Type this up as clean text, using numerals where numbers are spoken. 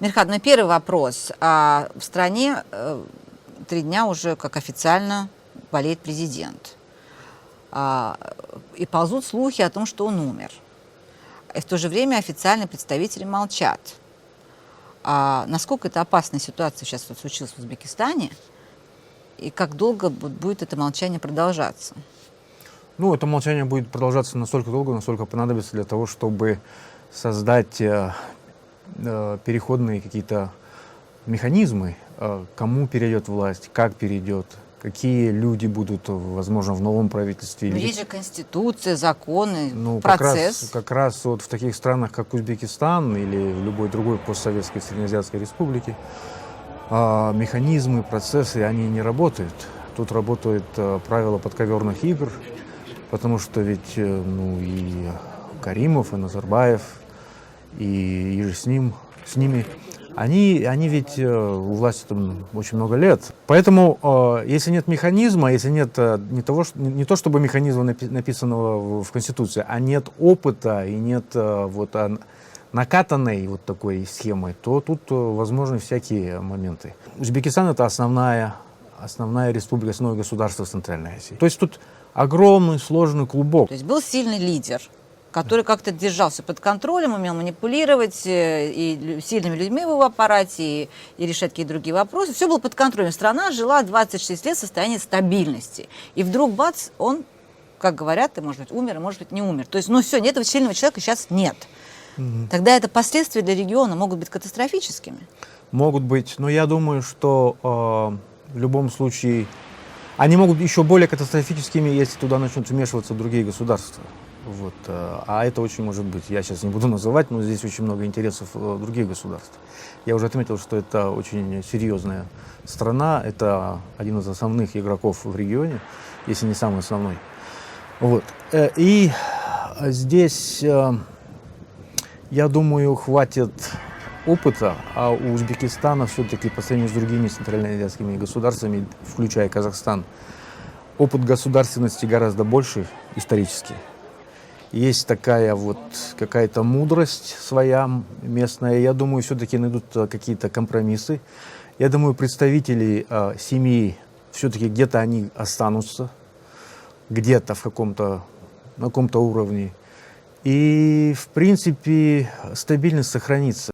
Мирхат, мой первый вопрос. В стране 3 дня уже как официально болеет президент. И ползут слухи о том, что он умер. И в то же время официальные представители молчат. Насколько это опасная ситуация сейчас случилась в Узбекистане? И как долго будет это молчание продолжаться? Ну, это молчание будет продолжаться настолько долго, насколько понадобится для того, чтобы создать переходные какие-то механизмы, кому перейдет власть, как перейдет, какие люди будут, возможно, в новом правительстве. Но есть же конституция, законы, процесс. процесс. Как раз вот в таких странах, как Узбекистан или в любой другой постсоветской среднеазиатской республике, механизмы, процессы, они не работают. Тут работают правила подковерных игр, потому что ведь и Каримов, и Назарбаев, и же с ними, они ведь у власти там очень много лет. Поэтому, если нет механизма, если нет не то чтобы механизма, написанного в Конституции, а нет опыта и нет накатанной вот такой схемы, то тут возможны всякие моменты. Узбекистан — это основная республика, основное государство в Центральной Азии. То есть тут огромный сложный клубок. То есть был сильный лидер, который как-то держался под контролем, умел манипулировать и сильными людьми в его аппарате, и решать какие-то другие вопросы. Все было под контролем. Страна жила 26 лет в состоянии стабильности. И вдруг, бац, он, как говорят, может быть, умер, а может быть, не умер. То есть, все, этого сильного человека сейчас нет. Тогда это последствия для региона могут быть катастрофическими. Могут быть, но я думаю, что в любом случае они могут быть еще более катастрофическими, если туда начнут вмешиваться другие государства. Вот. А это очень может быть. Я сейчас не буду называть, но здесь очень много интересов других государств. Я уже отметил, что это очень серьезная страна, это один из основных игроков в регионе, если не самый основной. Вот. И здесь, я думаю, хватит опыта, а у Узбекистана все-таки по сравнению с другими центральноазиатскими государствами, включая Казахстан, опыт государственности гораздо больше исторически. Есть такая вот какая-то мудрость своя местная. Я думаю, все-таки найдут какие-то компромиссы. Я думаю, представители семьи все-таки где-то они останутся, где-то на каком-то уровне. И, в принципе, стабильность сохранится.